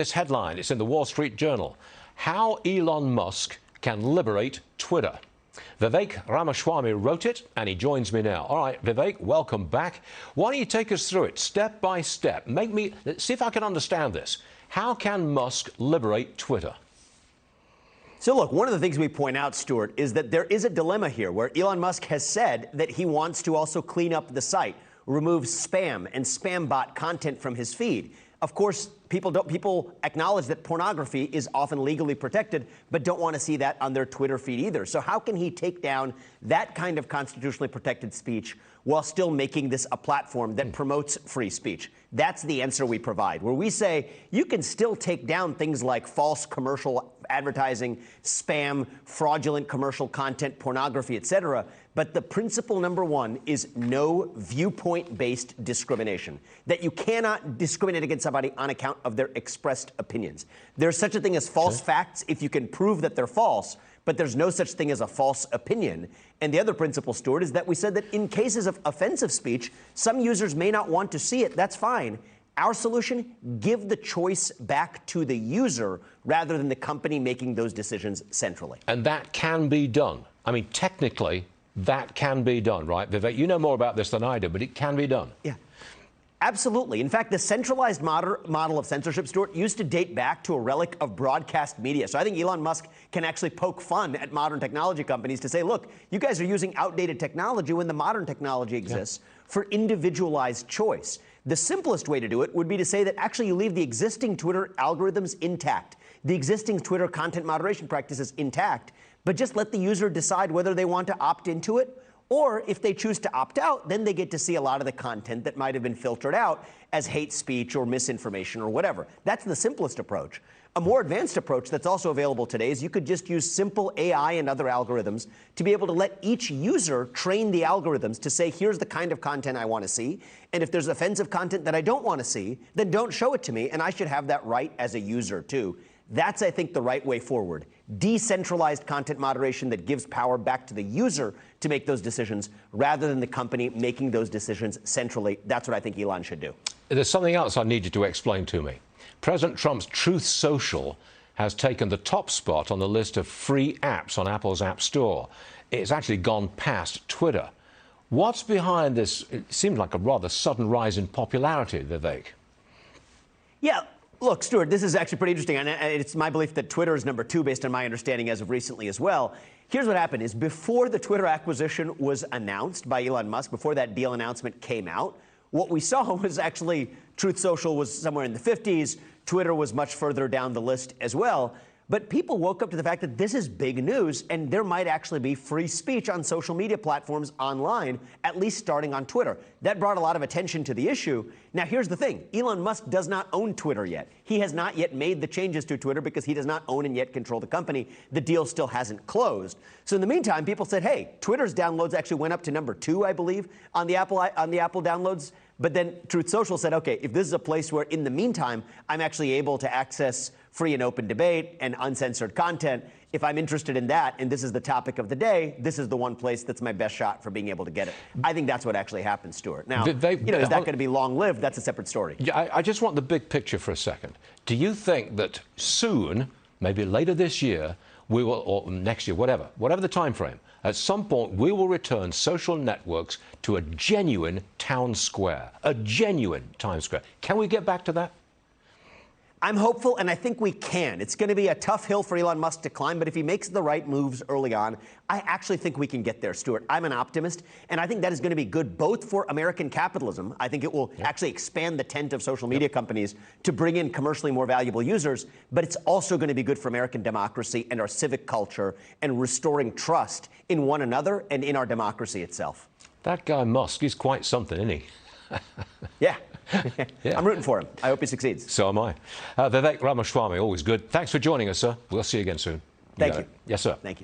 This headline, it's in the Wall Street Journal. How Elon Musk can liberate Twitter. Vivek Ramaswamy wrote it, and he joins me now. All right, Vivek, welcome back. Why don't you take us through it step by step? See if I can understand this. How can Musk liberate Twitter? So look, one of the things we point out, Stuart, is that there is a dilemma here where Elon Musk has said that he wants to also clean up the site, remove spam and spam bot content from his feed. Of course, people acknowledge that pornography is often legally protected, but don't want to see that on their Twitter feed either. So how can he take down that kind of constitutionally protected speech while still making this a platform that promotes free speech? That's the answer we provide, where we say you can still take down things like false commercial advertising, spam, fraudulent commercial content, pornography, etc. But the principle number one is no viewpoint-based discrimination, that you cannot discriminate against somebody on account of their expressed opinions. There's such a thing as false facts if you can prove that they're false, but there's no such thing as a false opinion. And the other principle, Stuart, is that we said that in cases of offensive speech, some users may not want to see it. That's fine. Our solution, give the choice back to the user rather than the company making those decisions centrally. And that can be done. I mean, technically, that can be done, right, Vivek? You know more about this than I do, but it can be done. Yeah. Absolutely. In fact, the centralized model of censorship, Stuart, used to date back to a relic of broadcast media. So I think Elon Musk can actually poke fun at modern technology companies to say, look, you guys are using outdated technology when the modern technology exists for individualized choice. The simplest way to do it would be to say that actually you leave the existing Twitter algorithms intact, the existing Twitter content moderation practices intact, but just let the user decide whether they want to opt into it. Or if they choose to opt out, then they get to see a lot of the content that might have been filtered out as hate speech or misinformation or whatever. That's the simplest approach. A more advanced approach that's also available today is you could just use simple AI and other algorithms to be able to let each user train the algorithms to say, here's the kind of content I want to see. And if there's offensive content that I don't want to see, then don't show it to me. And I should have that right as a user, too. That's, I think, the right way forward. Decentralized content moderation that gives power back to the user to make those decisions rather than the company making those decisions centrally. That's what I think Elon should do. There's something else I need you to explain to me. President Trump's Truth Social has taken the top spot on the list of free apps on Apple's App Store. It's actually gone past Twitter. What's behind this? It seems like a rather sudden rise in popularity, Vivek. Yeah. Look, Stuart, this is actually pretty interesting, and it's my belief that Twitter is number 2 based on my understanding as of recently as well. Here's what happened is before the Twitter acquisition was announced by Elon Musk, before that deal announcement came out, what we saw was actually Truth Social was somewhere in the 50s. Twitter was much further down the list as well. But people woke up to the fact that this is big news, and there might actually be free speech on social media platforms online, at least starting on Twitter. That brought a lot of attention to the issue. Now, here's the thing. Elon Musk does not own Twitter yet. He has not yet made the changes to Twitter because he does not own and yet control the company. The deal still hasn't closed. So in the meantime, people said, hey, Twitter's downloads actually went up to number 2, I believe, on the Apple downloads. But then Truth Social said, okay, if this is a place where in the meantime, I'm actually able to access free and open debate and uncensored content, if I'm interested in that, and this is the topic of the day, this is the one place that's my best shot for being able to get it. I think that's what actually happened, Stuart. Now, is that going to be long-lived? That's a separate story. Yeah, I just want the big picture for a second. Do you think that soon, maybe later this year, we will, or next year, whatever the time frame, at some point we will return social networks to a genuine town square, a genuine Times Square? Can we get back to that? I'm hopeful, and I think we can. It's going to be a tough hill for Elon Musk to climb, but if he makes the right moves early on, I actually think we can get there, Stuart. I'm an optimist, and I think that is going to be good both for American capitalism. I think it will actually expand the tent of social media companies to bring in commercially more valuable users, but it's also going to be good for American democracy and our civic culture and restoring trust in one another and in our democracy itself. That guy Musk is quite something, isn't he? Yeah. Yeah. I'm rooting for him. I hope he succeeds. So am I. Vivek Ramaswamy, always good. Thanks for joining us, sir. We'll see you again soon. Thank you. Yes, sir. Thank you.